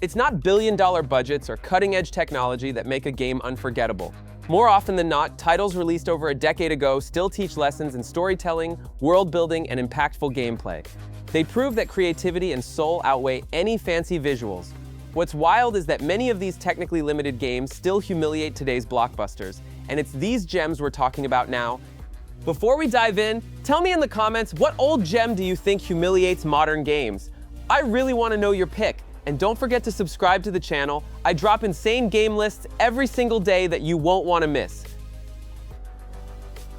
It's not billion-dollar budgets or cutting-edge technology that make a game unforgettable. More often than not, titles released over a decade ago still teach lessons in storytelling, world-building, and impactful gameplay. They prove that creativity and soul outweigh any fancy visuals. What's wild is that many of these technically limited games still humiliate today's blockbusters, and it's these gems we're talking about now. Before we dive in, tell me in the comments, what old gem do you think humiliates modern games? I really want to know your pick. And don't forget to subscribe to the channel. I drop insane game lists every single day that you won't want to miss.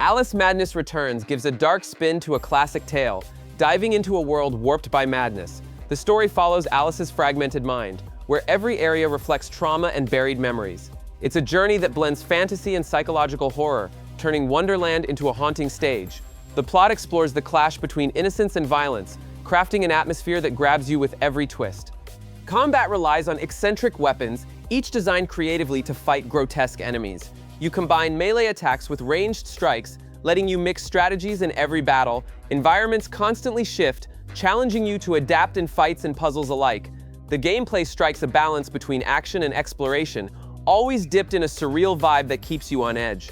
Alice Madness Returns gives a dark spin to a classic tale, diving into a world warped by madness. The story follows Alice's fragmented mind, where every area reflects trauma and buried memories. It's a journey that blends fantasy and psychological horror, turning Wonderland into a haunting stage. The plot explores the clash between innocence and violence, crafting an atmosphere that grabs you with every twist. Combat relies on eccentric weapons, each designed creatively to fight grotesque enemies. You combine melee attacks with ranged strikes, letting you mix strategies in every battle. Environments constantly shift, challenging you to adapt in fights and puzzles alike. The gameplay strikes a balance between action and exploration, always dipped in a surreal vibe that keeps you on edge.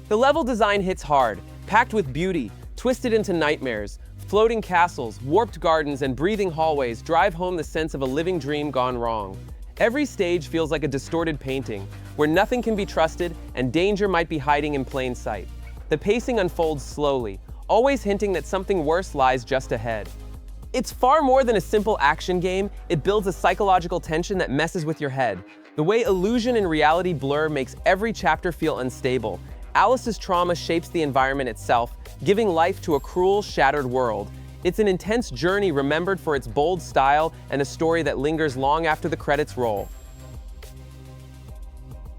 The level design hits hard, packed with beauty, twisted into nightmares. Floating castles, warped gardens, and breathing hallways drive home the sense of a living dream gone wrong. Every stage feels like a distorted painting, where nothing can be trusted and danger might be hiding in plain sight. The pacing unfolds slowly, always hinting that something worse lies just ahead. It's far more than a simple action game, it builds a psychological tension that messes with your head. The way illusion and reality blur makes every chapter feel unstable. Alice's trauma shapes the environment itself, giving life to a cruel, shattered world. It's an intense journey remembered for its bold style and a story that lingers long after the credits roll.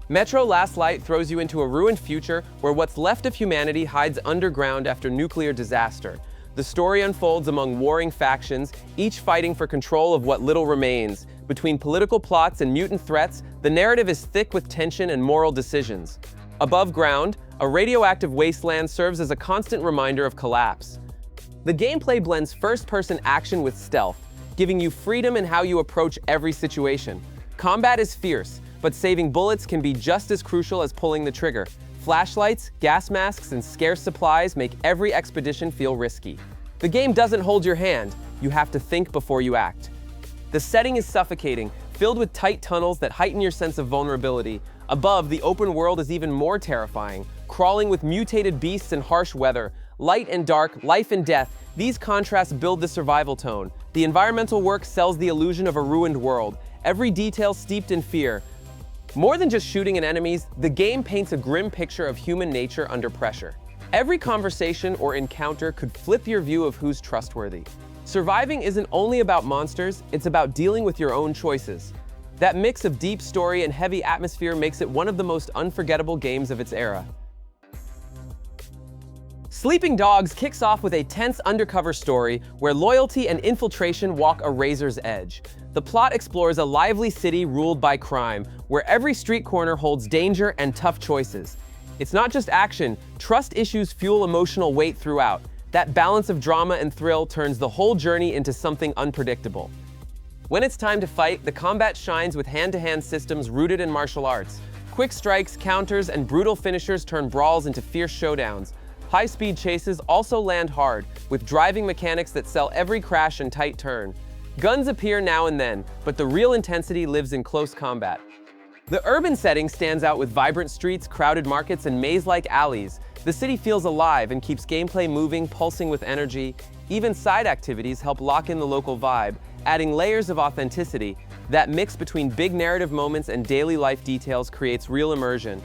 Metro Last Light throws you into a ruined future where what's left of humanity hides underground after nuclear disaster. The story unfolds among warring factions, each fighting for control of what little remains. Between political plots and mutant threats, the narrative is thick with tension and moral decisions. Above ground, a radioactive wasteland serves as a constant reminder of collapse. The gameplay blends first-person action with stealth, giving you freedom in how you approach every situation. Combat is fierce, but saving bullets can be just as crucial as pulling the trigger. Flashlights, gas masks, and scarce supplies make every expedition feel risky. The game doesn't hold your hand, you have to think before you act. The setting is suffocating, filled with tight tunnels that heighten your sense of vulnerability. Above, the open world is even more terrifying, crawling with mutated beasts and harsh weather. Light and dark, life and death, these contrasts build the survival tone. The environmental work sells the illusion of a ruined world, every detail steeped in fear. More than just shooting at enemies, the game paints a grim picture of human nature under pressure. Every conversation or encounter could flip your view of who's trustworthy. Surviving isn't only about monsters, it's about dealing with your own choices. That mix of deep story and heavy atmosphere makes it one of the most unforgettable games of its era. Sleeping Dogs kicks off with a tense undercover story where loyalty and infiltration walk a razor's edge. The plot explores a lively city ruled by crime, where every street corner holds danger and tough choices. It's not just action, trust issues fuel emotional weight throughout. That balance of drama and thrill turns the whole journey into something unpredictable. When it's time to fight, the combat shines with hand-to-hand systems rooted in martial arts. Quick strikes, counters, and brutal finishers turn brawls into fierce showdowns. High-speed chases also land hard, with driving mechanics that sell every crash and tight turn. Guns appear now and then, but the real intensity lives in close combat. The urban setting stands out with vibrant streets, crowded markets, and maze-like alleys. The city feels alive and keeps gameplay moving, pulsing with energy. Even side activities help lock in the local vibe, adding layers of authenticity. That mix between big narrative moments and daily life details creates real immersion.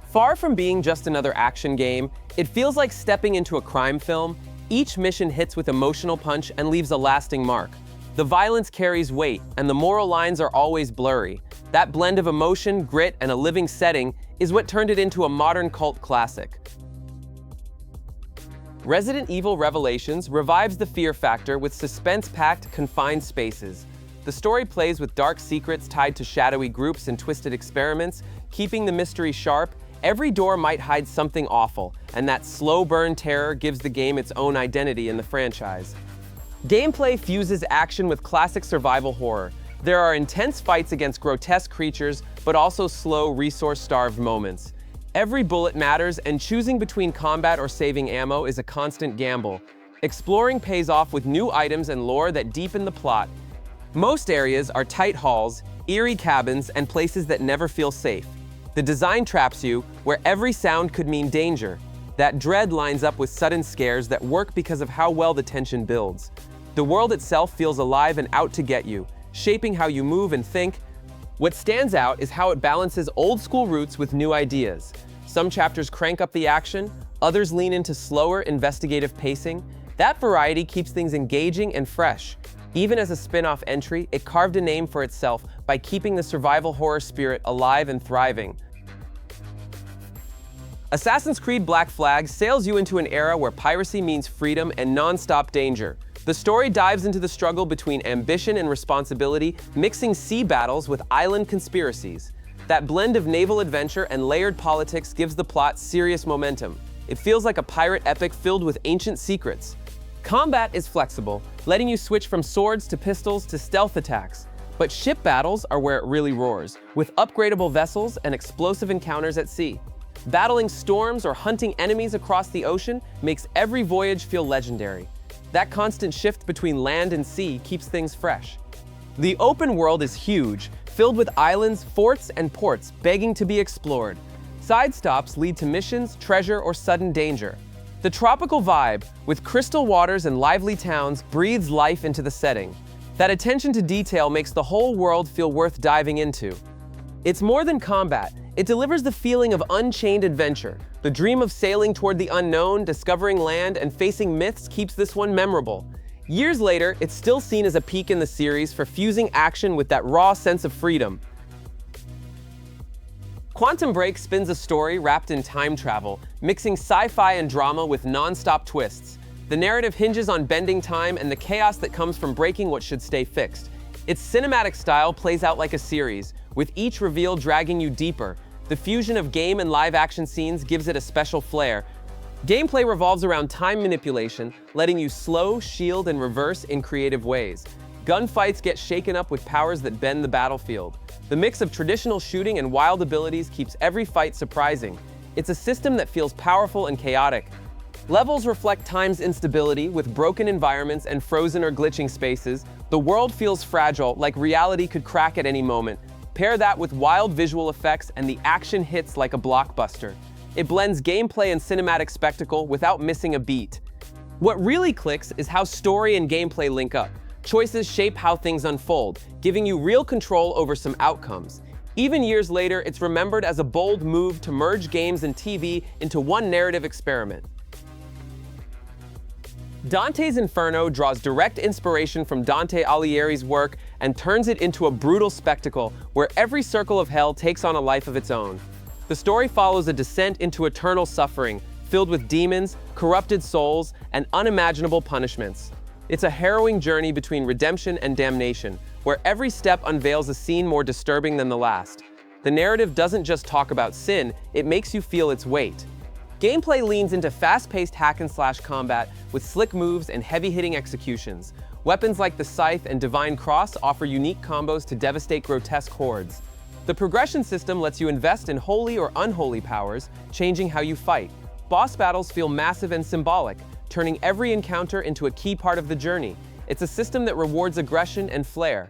Far from being just another action game, it feels like stepping into a crime film. Each mission hits with emotional punch and leaves a lasting mark. The violence carries weight, and the moral lines are always blurry. That blend of emotion, grit, and a living setting is what turned it into a modern cult classic. Resident Evil Revelations revives the fear factor with suspense-packed, confined spaces. The story plays with dark secrets tied to shadowy groups and twisted experiments, keeping the mystery sharp. Every door might hide something awful, and that slow burn terror gives the game its own identity in the franchise. Gameplay fuses action with classic survival horror. There are intense fights against grotesque creatures, but also slow, resource-starved moments. Every bullet matters, and choosing between combat or saving ammo is a constant gamble. Exploring pays off with new items and lore that deepen the plot. Most areas are tight halls, eerie cabins, and places that never feel safe. The design traps you, where every sound could mean danger. That dread lines up with sudden scares that work because of how well the tension builds. The world itself feels alive and out to get you, shaping how you move and think. What stands out is how it balances old-school roots with new ideas. Some chapters crank up the action, others lean into slower, investigative pacing. That variety keeps things engaging and fresh. Even as a spin-off entry, it carved a name for itself by keeping the survival horror spirit alive and thriving. Assassin's Creed Black Flag sails you into an era where piracy means freedom and non-stop danger. The story dives into the struggle between ambition and responsibility, mixing sea battles with island conspiracies. That blend of naval adventure and layered politics gives the plot serious momentum. It feels like a pirate epic filled with ancient secrets. Combat is flexible, letting you switch from swords to pistols to stealth attacks. But ship battles are where it really roars, with upgradable vessels and explosive encounters at sea. Battling storms or hunting enemies across the ocean makes every voyage feel legendary. That constant shift between land and sea keeps things fresh. The open world is huge, filled with islands, forts, and ports begging to be explored. Side stops lead to missions, treasure, or sudden danger. The tropical vibe, with crystal waters and lively towns, breathes life into the setting. That attention to detail makes the whole world feel worth diving into. It's more than combat. It delivers the feeling of unchained adventure. The dream of sailing toward the unknown, discovering land, and facing myths keeps this one memorable. Years later, it's still seen as a peak in the series for fusing action with that raw sense of freedom. Quantum Break spins a story wrapped in time travel, mixing sci-fi and drama with non-stop twists. The narrative hinges on bending time and the chaos that comes from breaking what should stay fixed. Its cinematic style plays out like a series, with each reveal dragging you deeper. The fusion of game and live-action scenes gives it a special flair. Gameplay revolves around time manipulation, letting you slow, shield, and reverse in creative ways. Gunfights get shaken up with powers that bend the battlefield. The mix of traditional shooting and wild abilities keeps every fight surprising. It's a system that feels powerful and chaotic. Levels reflect time's instability, with broken environments and frozen or glitching spaces. The world feels fragile, like reality could crack at any moment. Pair that with wild visual effects and the action hits like a blockbuster. It blends gameplay and cinematic spectacle without missing a beat. What really clicks is how story and gameplay link up. Choices shape how things unfold, giving you real control over some outcomes. Even years later, it's remembered as a bold move to merge games and TV into one narrative experiment. Dante's Inferno draws direct inspiration from Dante Alighieri's work and turns it into a brutal spectacle where every circle of hell takes on a life of its own. The story follows a descent into eternal suffering, filled with demons, corrupted souls, and unimaginable punishments. It's a harrowing journey between redemption and damnation, where every step unveils a scene more disturbing than the last. The narrative doesn't just talk about sin, it makes you feel its weight. Gameplay leans into fast-paced hack-and-slash combat with slick moves and heavy-hitting executions. Weapons like the Scythe and Divine Cross offer unique combos to devastate grotesque hordes. The progression system lets you invest in holy or unholy powers, changing how you fight. Boss battles feel massive and symbolic, turning every encounter into a key part of the journey. It's a system that rewards aggression and flair.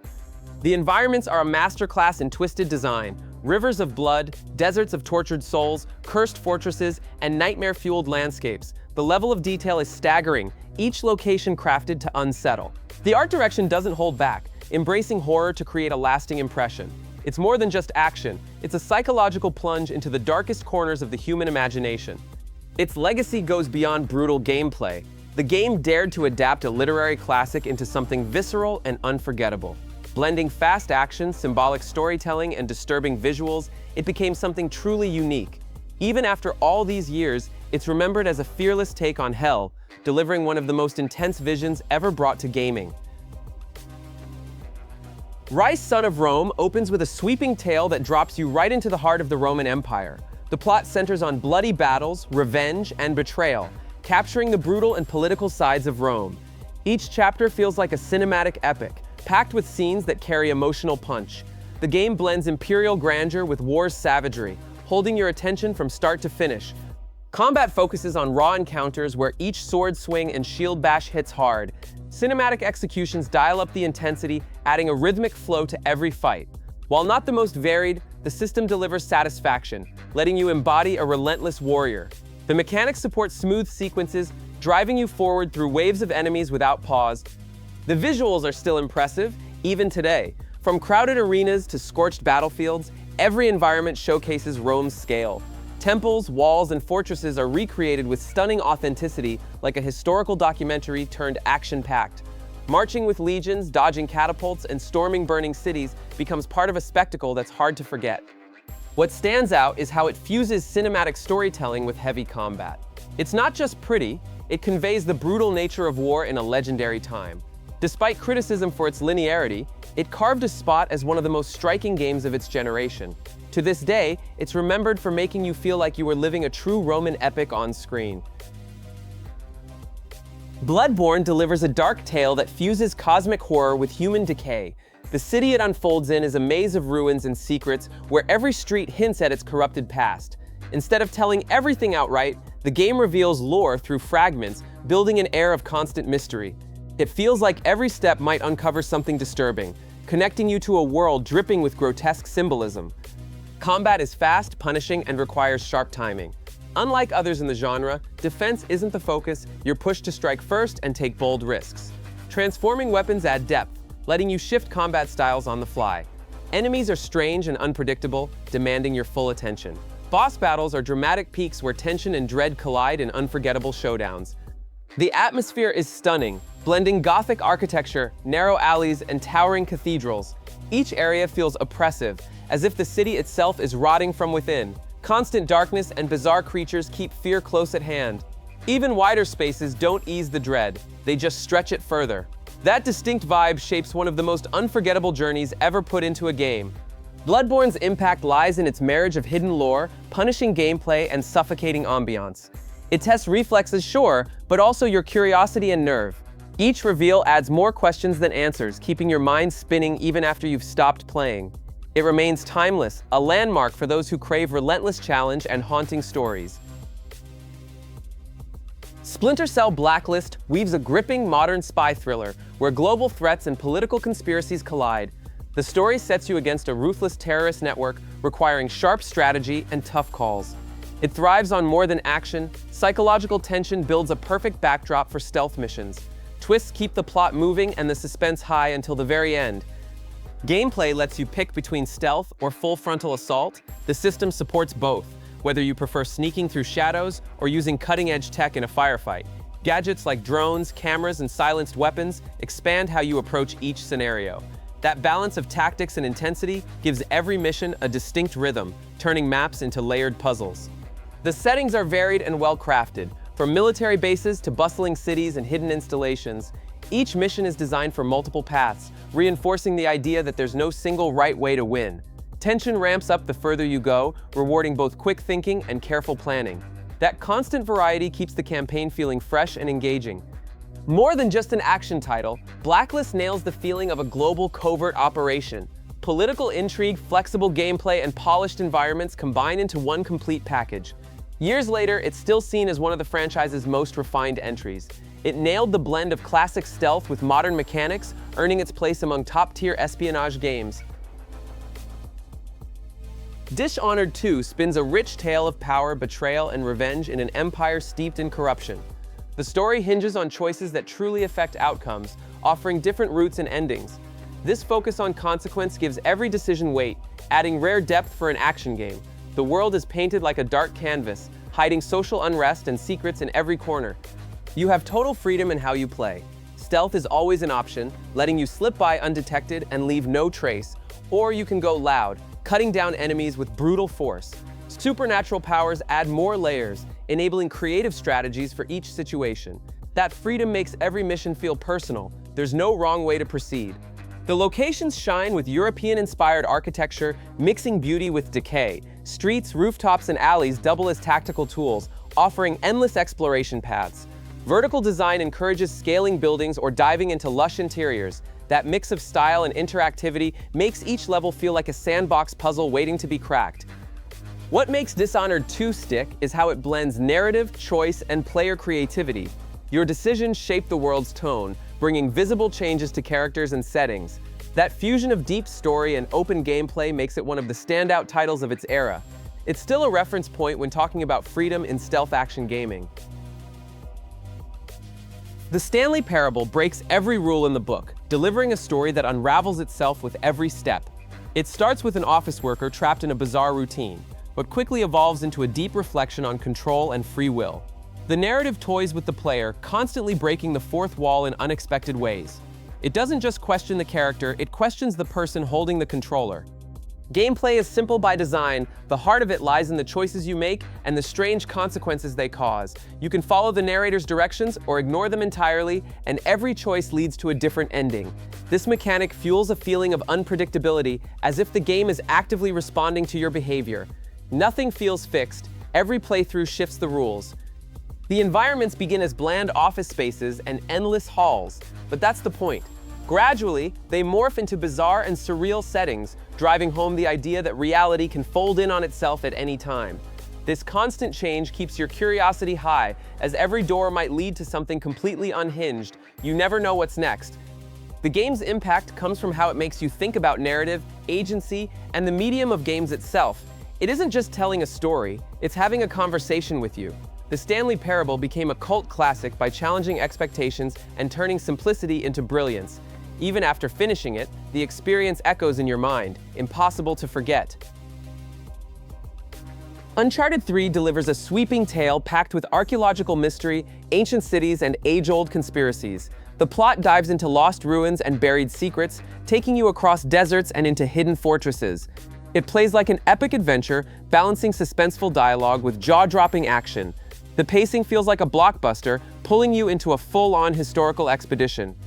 The environments are a masterclass in twisted design. Rivers of blood, deserts of tortured souls, cursed fortresses, and nightmare-fueled landscapes. The level of detail is staggering, each location crafted to unsettle. The art direction doesn't hold back, embracing horror to create a lasting impression. It's more than just action, it's a psychological plunge into the darkest corners of the human imagination. Its legacy goes beyond brutal gameplay. The game dared to adapt a literary classic into something visceral and unforgettable. Blending fast action, symbolic storytelling, and disturbing visuals, it became something truly unique. Even after all these years, it's remembered as a fearless take on hell, delivering one of the most intense visions ever brought to gaming. Ryse, Son of Rome opens with a sweeping tale that drops you right into the heart of the Roman Empire. The plot centers on bloody battles, revenge, and betrayal, capturing the brutal and political sides of Rome. Each chapter feels like a cinematic epic, packed with scenes that carry emotional punch. The game blends imperial grandeur with war's savagery, holding your attention from start to finish. Combat focuses on raw encounters where each sword swing and shield bash hits hard. Cinematic executions dial up the intensity, adding a rhythmic flow to every fight. While not the most varied, the system delivers satisfaction, letting you embody a relentless warrior. The mechanics support smooth sequences, driving you forward through waves of enemies without pause. The visuals are still impressive, even today. From crowded arenas to scorched battlefields, every environment showcases Rome's scale. Temples, walls, and fortresses are recreated with stunning authenticity, like a historical documentary turned action-packed. Marching with legions, dodging catapults, and storming burning cities becomes part of a spectacle that's hard to forget. What stands out is how it fuses cinematic storytelling with heavy combat. It's not just pretty, it conveys the brutal nature of war in a legendary time. Despite criticism for its linearity, it carved a spot as one of the most striking games of its generation. To this day, it's remembered for making you feel like you were living a true Roman epic on screen. Bloodborne delivers a dark tale that fuses cosmic horror with human decay. The city it unfolds in is a maze of ruins and secrets where every street hints at its corrupted past. Instead of telling everything outright, the game reveals lore through fragments, building an air of constant mystery. It feels like every step might uncover something disturbing, connecting you to a world dripping with grotesque symbolism. Combat is fast, punishing, and requires sharp timing. Unlike others in the genre, defense isn't the focus, you're pushed to strike first and take bold risks. Transforming weapons add depth, letting you shift combat styles on the fly. Enemies are strange and unpredictable, demanding your full attention. Boss battles are dramatic peaks where tension and dread collide in unforgettable showdowns. The atmosphere is stunning, blending Gothic architecture, narrow alleys, and towering cathedrals. Each area feels oppressive, as if the city itself is rotting from within. Constant darkness and bizarre creatures keep fear close at hand. Even wider spaces don't ease the dread, they just stretch it further. That distinct vibe shapes one of the most unforgettable journeys ever put into a game. Bloodborne's impact lies in its marriage of hidden lore, punishing gameplay, and suffocating ambiance. It tests reflexes, sure, but also your curiosity and nerve. Each reveal adds more questions than answers, keeping your mind spinning even after you've stopped playing. It remains timeless, a landmark for those who crave relentless challenge and haunting stories. Splinter Cell Blacklist weaves a gripping modern spy thriller where global threats and political conspiracies collide. The story sets you against a ruthless terrorist network requiring sharp strategy and tough calls. It thrives on more than action. Psychological tension builds a perfect backdrop for stealth missions. Twists keep the plot moving and the suspense high until the very end. Gameplay lets you pick between stealth or full frontal assault. The system supports both, whether you prefer sneaking through shadows or using cutting-edge tech in a firefight. Gadgets like drones, cameras, and silenced weapons expand how you approach each scenario. That balance of tactics and intensity gives every mission a distinct rhythm, turning maps into layered puzzles. The settings are varied and well-crafted, from military bases to bustling cities and hidden installations. Each mission is designed for multiple paths, reinforcing the idea that there's no single right way to win. Tension ramps up the further you go, rewarding both quick thinking and careful planning. That constant variety keeps the campaign feeling fresh and engaging. More than just an action title, Blacklist nails the feeling of a global covert operation. Political intrigue, flexible gameplay, and polished environments combine into one complete package. Years later, it's still seen as one of the franchise's most refined entries. It nailed the blend of classic stealth with modern mechanics, earning its place among top-tier espionage games. Dishonored 2 spins a rich tale of power, betrayal, and revenge in an empire steeped in corruption. The story hinges on choices that truly affect outcomes, offering different routes and endings. This focus on consequence gives every decision weight, adding rare depth for an action game. The world is painted like a dark canvas, hiding social unrest and secrets in every corner. You have total freedom in how you play. Stealth is always an option, letting you slip by undetected and leave no trace, or you can go loud, cutting down enemies with brutal force. Supernatural powers add more layers, enabling creative strategies for each situation. That freedom makes every mission feel personal. There's no wrong way to proceed. The locations shine with European-inspired architecture, mixing beauty with decay. Streets, rooftops, and alleys double as tactical tools, offering endless exploration paths. Vertical design encourages scaling buildings or diving into lush interiors. That mix of style and interactivity makes each level feel like a sandbox puzzle waiting to be cracked. What makes Dishonored 2 stick is how it blends narrative, choice, and player creativity. Your decisions shape the world's tone, bringing visible changes to characters and settings. That fusion of deep story and open gameplay makes it one of the standout titles of its era. It's still a reference point when talking about freedom in stealth action gaming. The Stanley Parable breaks every rule in the book, delivering a story that unravels itself with every step. It starts with an office worker trapped in a bizarre routine, but quickly evolves into a deep reflection on control and free will. The narrative toys with the player, constantly breaking the fourth wall in unexpected ways. It doesn't just question the character, it questions the person holding the controller. Gameplay is simple by design. The heart of it lies in the choices you make and the strange consequences they cause. You can follow the narrator's directions or ignore them entirely, and every choice leads to a different ending. This mechanic fuels a feeling of unpredictability, as if the game is actively responding to your behavior. Nothing feels fixed. Every playthrough shifts the rules. The environments begin as bland office spaces and endless halls, but that's the point. Gradually, they morph into bizarre and surreal settings, driving home the idea that reality can fold in on itself at any time. This constant change keeps your curiosity high, as every door might lead to something completely unhinged. You never know what's next. The game's impact comes from how it makes you think about narrative, agency, and the medium of games itself. It isn't just telling a story, it's having a conversation with you. The Stanley Parable became a cult classic by challenging expectations and turning simplicity into brilliance. Even after finishing it, the experience echoes in your mind, impossible to forget. Uncharted 3 delivers a sweeping tale packed with archaeological mystery, ancient cities, and age-old conspiracies. The plot dives into lost ruins and buried secrets, taking you across deserts and into hidden fortresses. It plays like an epic adventure, balancing suspenseful dialogue with jaw-dropping action. The pacing feels like a blockbuster, pulling you into a full-on historical expedition.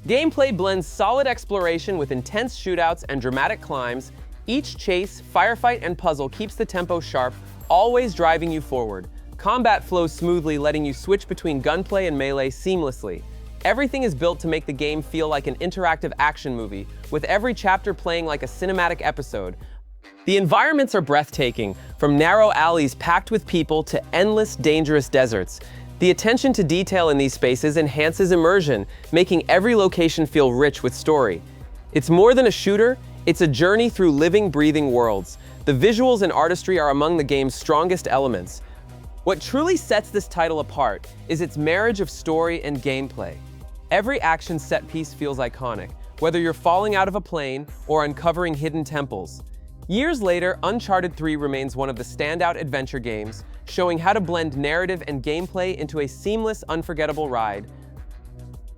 Gameplay blends solid exploration with intense shootouts and dramatic climbs. Each chase, firefight, and puzzle keeps the tempo sharp, always driving you forward. Combat flows smoothly, letting you switch between gunplay and melee seamlessly. Everything is built to make the game feel like an interactive action movie, with every chapter playing like a cinematic episode. The environments are breathtaking, from narrow alleys packed with people to endless, dangerous deserts. The attention to detail in these spaces enhances immersion, making every location feel rich with story. It's more than a shooter, it's a journey through living, breathing worlds. The visuals and artistry are among the game's strongest elements. What truly sets this title apart is its marriage of story and gameplay. Every action set piece feels iconic, whether you're falling out of a plane or uncovering hidden temples. Years later, Uncharted 3 remains one of the standout adventure games, showing how to blend narrative and gameplay into a seamless, unforgettable ride.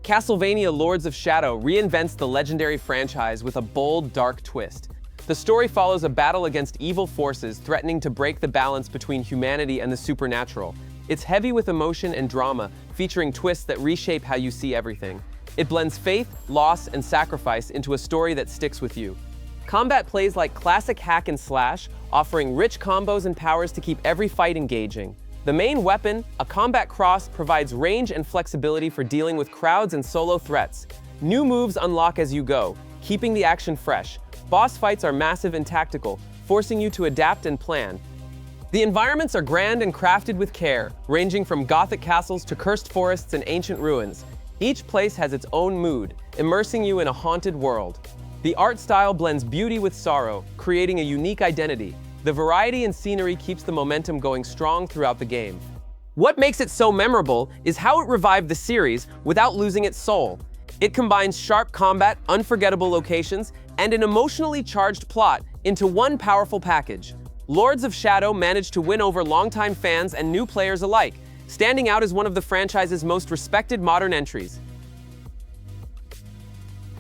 Castlevania Lords of Shadow reinvents the legendary franchise with a bold, dark twist. The story follows a battle against evil forces threatening to break the balance between humanity and the supernatural. It's heavy with emotion and drama, featuring twists that reshape how you see everything. It blends faith, loss, and sacrifice into a story that sticks with you. Combat plays like classic hack and slash, offering rich combos and powers to keep every fight engaging. The main weapon, a combat cross, provides range and flexibility for dealing with crowds and solo threats. New moves unlock as you go, keeping the action fresh. Boss fights are massive and tactical, forcing you to adapt and plan. The environments are grand and crafted with care, ranging from gothic castles to cursed forests and ancient ruins. Each place has its own mood, immersing you in a haunted world. The art style blends beauty with sorrow, creating a unique identity. The variety in scenery keeps the momentum going strong throughout the game. What makes it so memorable is how it revived the series without losing its soul. It combines sharp combat, unforgettable locations, and an emotionally charged plot into one powerful package. Lords of Shadow managed to win over longtime fans and new players alike, standing out as one of the franchise's most respected modern entries.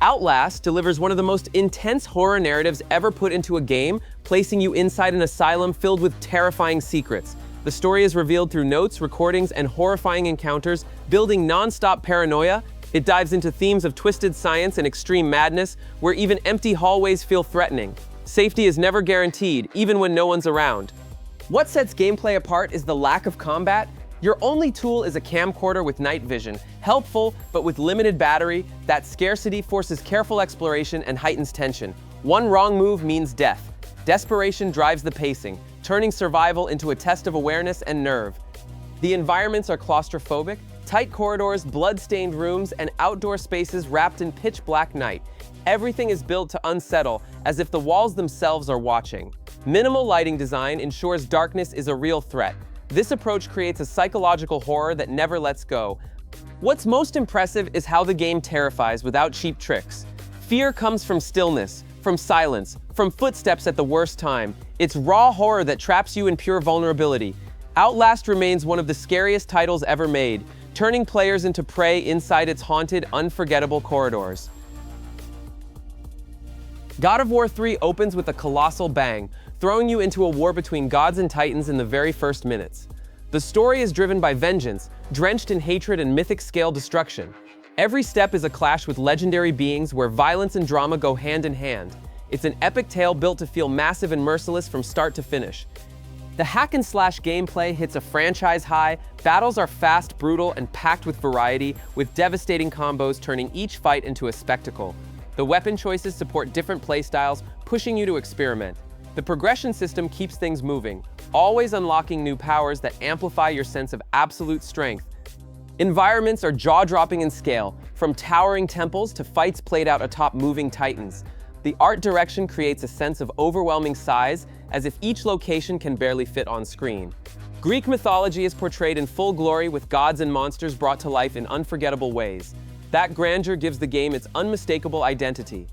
Outlast delivers one of the most intense horror narratives ever put into a game, placing you inside an asylum filled with terrifying secrets. The story is revealed through notes, recordings, and horrifying encounters, building non-stop paranoia. It dives into themes of twisted science and extreme madness, where even empty hallways feel threatening. Safety is never guaranteed, even when no one's around. What sets gameplay apart is the lack of combat. Your only tool is a camcorder with night vision, helpful but with limited battery. That scarcity forces careful exploration and heightens tension. One wrong move means death. Desperation drives the pacing, turning survival into a test of awareness and nerve. The environments are claustrophobic, tight corridors, blood-stained rooms, and outdoor spaces wrapped in pitch-black night. Everything is built to unsettle, as if the walls themselves are watching. Minimal lighting design ensures darkness is a real threat. This approach creates a psychological horror that never lets go. What's most impressive is how the game terrifies without cheap tricks. Fear comes from stillness, from silence, from footsteps at the worst time. It's raw horror that traps you in pure vulnerability. Outlast remains one of the scariest titles ever made, turning players into prey inside its haunted, unforgettable corridors. God of War 3 opens with a colossal bang, throwing you into a war between gods and titans in the very first minutes. The story is driven by vengeance, drenched in hatred and mythic-scale destruction. Every step is a clash with legendary beings where violence and drama go hand in hand. It's an epic tale built to feel massive and merciless from start to finish. The hack-and-slash gameplay hits a franchise high. Battles are fast, brutal, and packed with variety, with devastating combos turning each fight into a spectacle. The weapon choices support different playstyles, pushing you to experiment. The progression system keeps things moving, always unlocking new powers that amplify your sense of absolute strength. Environments are jaw-dropping in scale, from towering temples to fights played out atop moving titans. The art direction creates a sense of overwhelming size, as if each location can barely fit on screen. Greek mythology is portrayed in full glory, with gods and monsters brought to life in unforgettable ways. That grandeur gives the game its unmistakable identity.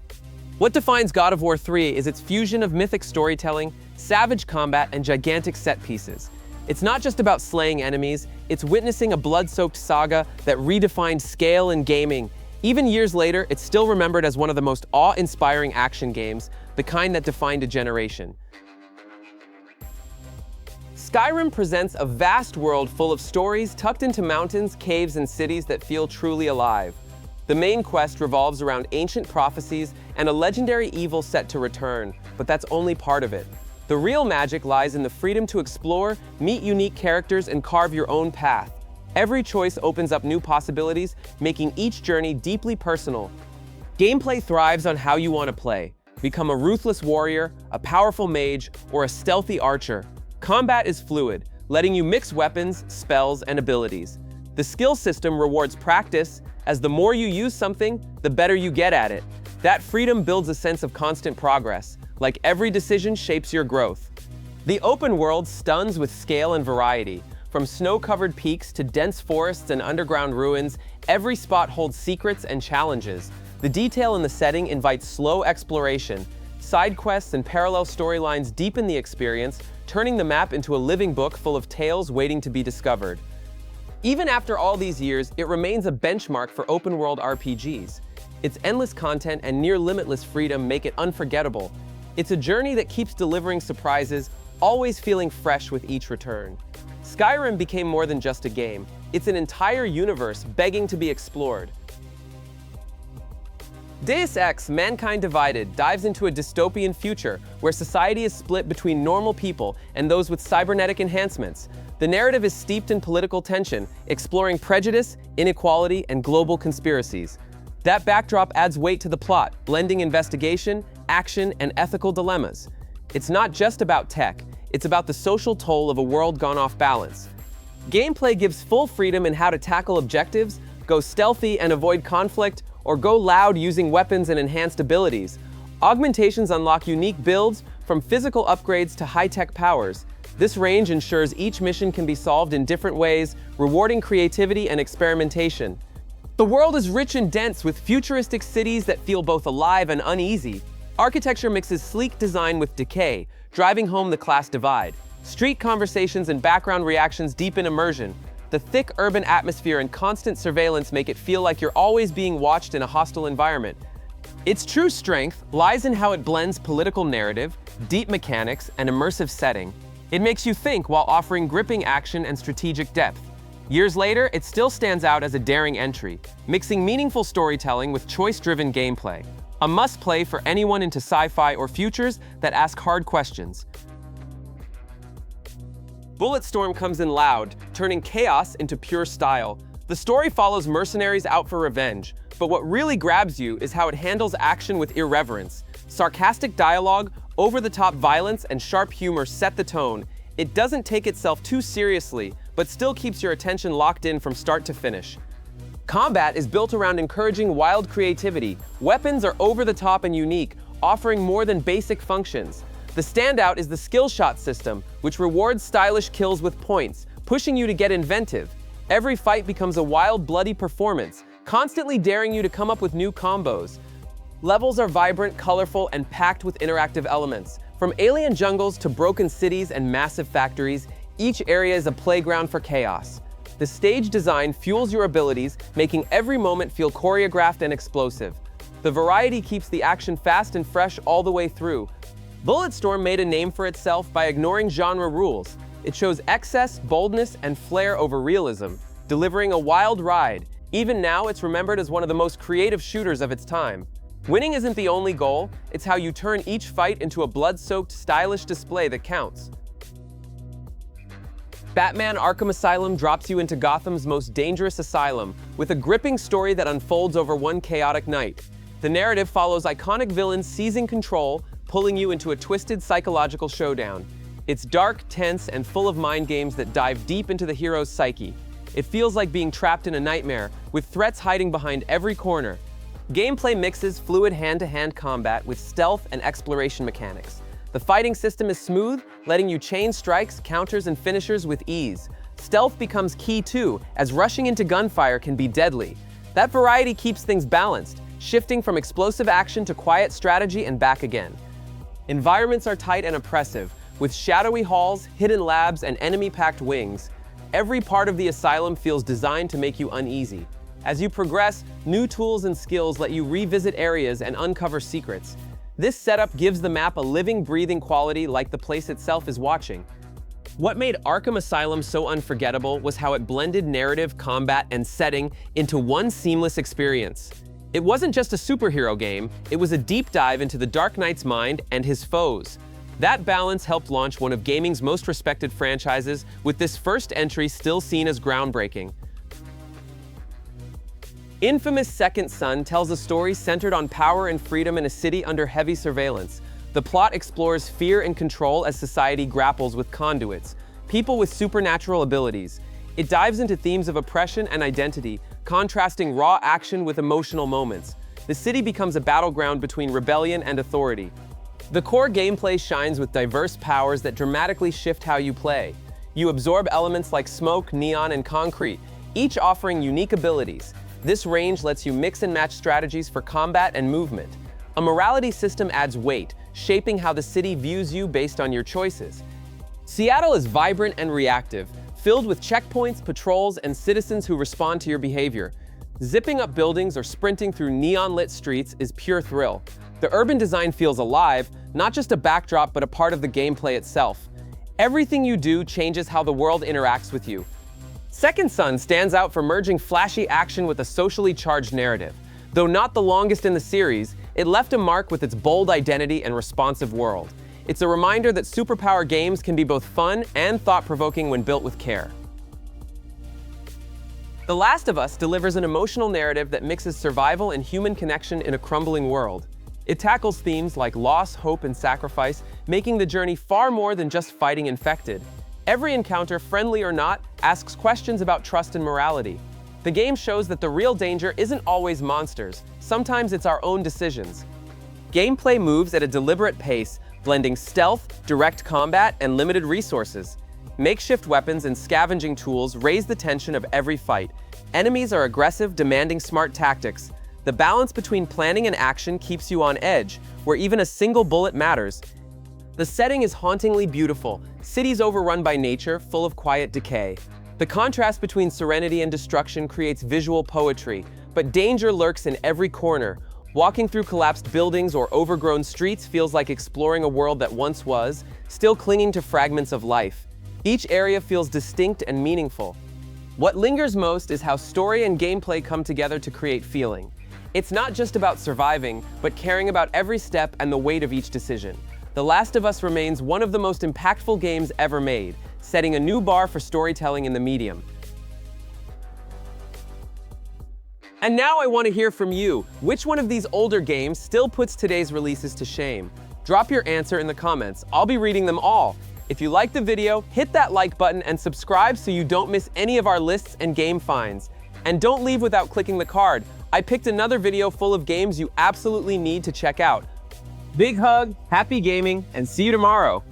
What defines God of War 3 is its fusion of mythic storytelling, savage combat, and gigantic set pieces. It's not just about slaying enemies, it's witnessing a blood-soaked saga that redefined scale in gaming. Even years later, it's still remembered as one of the most awe-inspiring action games, the kind that defined a generation. Skyrim presents a vast world full of stories tucked into mountains, caves, and cities that feel truly alive. The main quest revolves around ancient prophecies and a legendary evil set to return, but that's only part of it. The real magic lies in the freedom to explore, meet unique characters, and carve your own path. Every choice opens up new possibilities, making each journey deeply personal. Gameplay thrives on how you want to play. Become a ruthless warrior, a powerful mage, or a stealthy archer. Combat is fluid, letting you mix weapons, spells, and abilities. The skill system rewards practice, as the more you use something, the better you get at it. That freedom builds a sense of constant progress, like every decision shapes your growth. The open world stuns with scale and variety. From snow-covered peaks to dense forests and underground ruins, every spot holds secrets and challenges. The detail in the setting invites slow exploration. Side quests and parallel storylines deepen the experience, turning the map into a living book full of tales waiting to be discovered. Even after all these years, it remains a benchmark for open-world RPGs. Its endless content and near-limitless freedom make it unforgettable. It's a journey that keeps delivering surprises, always feeling fresh with each return. Skyrim became more than just a game. It's an entire universe begging to be explored. Deus Ex: Mankind Divided dives into a dystopian future where society is split between normal people and those with cybernetic enhancements. The narrative is steeped in political tension, exploring prejudice, inequality, and global conspiracies. That backdrop adds weight to the plot, blending investigation, action, and ethical dilemmas. It's not just about tech, it's about the social toll of a world gone off balance. Gameplay gives full freedom in how to tackle objectives, go stealthy and avoid conflict, or go loud using weapons and enhanced abilities. Augmentations unlock unique builds, from physical upgrades to high-tech powers. This range ensures each mission can be solved in different ways, rewarding creativity and experimentation. The world is rich and dense with futuristic cities that feel both alive and uneasy. Architecture mixes sleek design with decay, driving home the class divide. Street conversations and background reactions deepen immersion. The thick urban atmosphere and constant surveillance make it feel like you're always being watched in a hostile environment. Its true strength lies in how it blends political narrative, deep mechanics, and immersive setting. It makes you think while offering gripping action and strategic depth. Years later, it still stands out as a daring entry, mixing meaningful storytelling with choice-driven gameplay. A must-play for anyone into sci-fi or futures that ask hard questions. Bulletstorm comes in loud, turning chaos into pure style. The story follows mercenaries out for revenge, but what really grabs you is how it handles action with irreverence. Sarcastic dialogue, over-the-top violence, and sharp humor set the tone. It doesn't take itself too seriously, but still keeps your attention locked in from start to finish. Combat is built around encouraging wild creativity. Weapons are over-the-top and unique, offering more than basic functions. The standout is the skill shot system, which rewards stylish kills with points, pushing you to get inventive. Every fight becomes a wild, bloody performance, constantly daring you to come up with new combos. Levels are vibrant, colorful, and packed with interactive elements. From alien jungles to broken cities and massive factories, each area is a playground for chaos. The stage design fuels your abilities, making every moment feel choreographed and explosive. The variety keeps the action fast and fresh all the way through. Bulletstorm made a name for itself by ignoring genre rules. It shows excess, boldness, and flair over realism, delivering a wild ride. Even now, it's remembered as one of the most creative shooters of its time. Winning isn't the only goal, it's how you turn each fight into a blood-soaked, stylish display that counts. Batman Arkham Asylum drops you into Gotham's most dangerous asylum, with a gripping story that unfolds over one chaotic night. The narrative follows iconic villains seizing control, pulling you into a twisted psychological showdown. It's dark, tense, and full of mind games that dive deep into the hero's psyche. It feels like being trapped in a nightmare, with threats hiding behind every corner. Gameplay mixes fluid hand-to-hand combat with stealth and exploration mechanics. The fighting system is smooth, letting you chain strikes, counters, and finishers with ease. Stealth becomes key too, as rushing into gunfire can be deadly. That variety keeps things balanced, shifting from explosive action to quiet strategy and back again. Environments are tight and oppressive, with shadowy halls, hidden labs, and enemy-packed wings. Every part of the asylum feels designed to make you uneasy. As you progress, new tools and skills let you revisit areas and uncover secrets. This setup gives the map a living, breathing quality like the place itself is watching. What made Arkham Asylum so unforgettable was how it blended narrative, combat, and setting into one seamless experience. It wasn't just a superhero game, it was a deep dive into the Dark Knight's mind and his foes. That balance helped launch one of gaming's most respected franchises, with this first entry still seen as groundbreaking. Infamous Second Son tells a story centered on power and freedom in a city under heavy surveillance. The plot explores fear and control as society grapples with conduits, people with supernatural abilities. It dives into themes of oppression and identity, contrasting raw action with emotional moments. The city becomes a battleground between rebellion and authority. The core gameplay shines with diverse powers that dramatically shift how you play. You absorb elements like smoke, neon, and concrete, each offering unique abilities. This range lets you mix and match strategies for combat and movement. A morality system adds weight, shaping how the city views you based on your choices. Seattle is vibrant and reactive, filled with checkpoints, patrols, and citizens who respond to your behavior. Zipping up buildings or sprinting through neon-lit streets is pure thrill. The urban design feels alive, not just a backdrop but a part of the gameplay itself. Everything you do changes how the world interacts with you. Second Son stands out for merging flashy action with a socially charged narrative. Though not the longest in the series, it left a mark with its bold identity and responsive world. It's a reminder that superpower games can be both fun and thought-provoking when built with care. The Last of Us delivers an emotional narrative that mixes survival and human connection in a crumbling world. It tackles themes like loss, hope, and sacrifice, making the journey far more than just fighting infected. Every encounter, friendly or not, asks questions about trust and morality. The game shows that the real danger isn't always monsters, sometimes it's our own decisions. Gameplay moves at a deliberate pace, blending stealth, direct combat, and limited resources. Makeshift weapons and scavenging tools raise the tension of every fight. Enemies are aggressive, demanding smart tactics. The balance between planning and action keeps you on edge, where even a single bullet matters. The setting is hauntingly beautiful, cities overrun by nature, full of quiet decay. The contrast between serenity and destruction creates visual poetry, but danger lurks in every corner. Walking through collapsed buildings or overgrown streets feels like exploring a world that once was, still clinging to fragments of life. Each area feels distinct and meaningful. What lingers most is how story and gameplay come together to create feeling. It's not just about surviving, but caring about every step and the weight of each decision. The Last of Us remains one of the most impactful games ever made, setting a new bar for storytelling in the medium. And now I want to hear from you. Which one of these older games still puts today's releases to shame? Drop your answer in the comments. I'll be reading them all. If you liked the video, hit that like button and subscribe so you don't miss any of our lists and game finds. And don't leave without clicking the card. I picked another video full of games you absolutely need to check out. Big hug, happy gaming, and see you tomorrow.